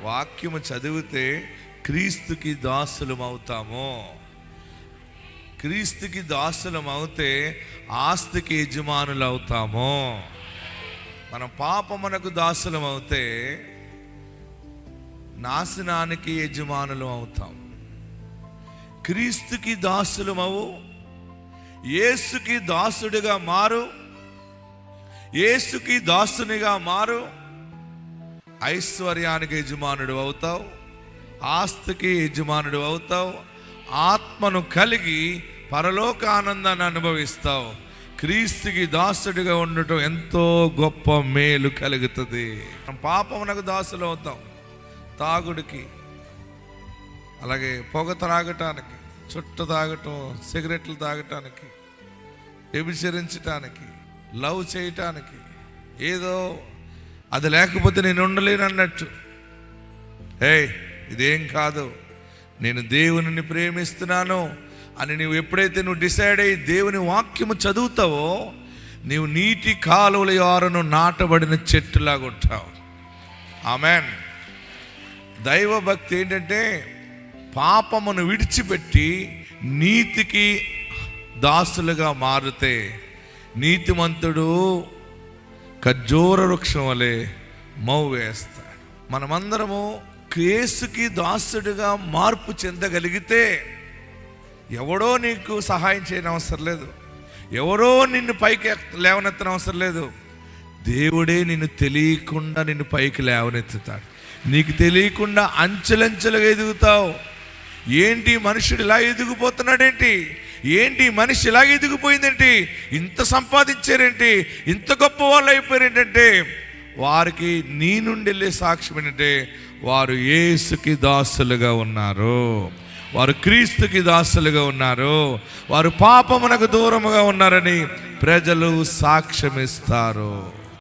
వాక్యము చదివితే క్రీస్తుకి దాసులం అవుతాము. క్రీస్తుకి దాసులం అవుతే ఆస్తికి యజమానులు అవుతాము. మనం పాపమునకు దాసులం అవుతే నాశనానికి యజమానులు అవుతాం. క్రీస్తుకి దాసులమవు, యేసుకి దాసుడిగా మారు, యేసుకి దాసునిగా మారు. ఐశ్వర్యానికి యజమానుడు అవుతావు, ఆస్తికి యజమానుడు అవుతావు, ఆత్మను కలిగి పరలోక ఆనందాన్ని అనుభవిస్తావు. క్రీస్తుకి దాసుడిగా ఉండటం ఎంతో గొప్ప మేలు కలుగుతుంది. పాపమునకు దాసులు అవుతాం, తాగుడికి, అలాగే పొగ త్రాగటానికి, చుట్ట తాగటం, సిగరెట్లు తాగటానికి, వ్యభిచరించటానికి, లవ్ చేయటానికి, ఏదో అది లేకపోతే నేను ఉండలేను అన్నట్టు. ఇదేం కాదు, నేను దేవుని ప్రేమిస్తున్నాను అని నువ్వు ఎప్పుడైతే డిసైడ్ అయ్యి దేవుని వాక్యము చదువుతావో, నీవు నీటి కాలువల యారను నాటబడిన చెట్టులాగా ఉంటావు. ఆమెన్. దైవభక్తి ఏంటంటే పాపమును విడిచిపెట్టి నీతికి దాసులుగా మారితే నీతిమంతుడు ఖర్జూర వృక్షం వలె మౌ వేస్తాడు. మనమందరము యేసుకి దాసుడిగా మార్పు చెందగలిగితే ఎవడో నీకు సహాయం చేయని అవసరం లేదు, ఎవరో నిన్ను పైకి లేవనెత్తన అవసరం లేదు. దేవుడే నిన్ను తెలియకుండా నిన్ను పైకి లేవనెత్తుతాడు. నీకు తెలియకుండా అంచెలంచెలుగా ఎదుగుతావు. ఏంటి మనుషుడు ఇలా ఎదిగిపోతున్నాడేంటి, ఏంటి మనిషి ఇలా ఎదిగిపోయిందేంటి, ఇంత సంపాదించారేంటి, ఇంత గొప్ప వాళ్ళు అయిపోయారేంటంటే వారికి నీ నుండి వెళ్ళే సాక్ష్యం ఏంటంటే వారు యేసుకి దాసులుగా ఉన్నారు, వారు క్రీస్తుకి దాసులుగా ఉన్నారు, వారు పాపమునకు దూరముగా ఉన్నారని ప్రజలు సాక్ష్యమిస్తారు.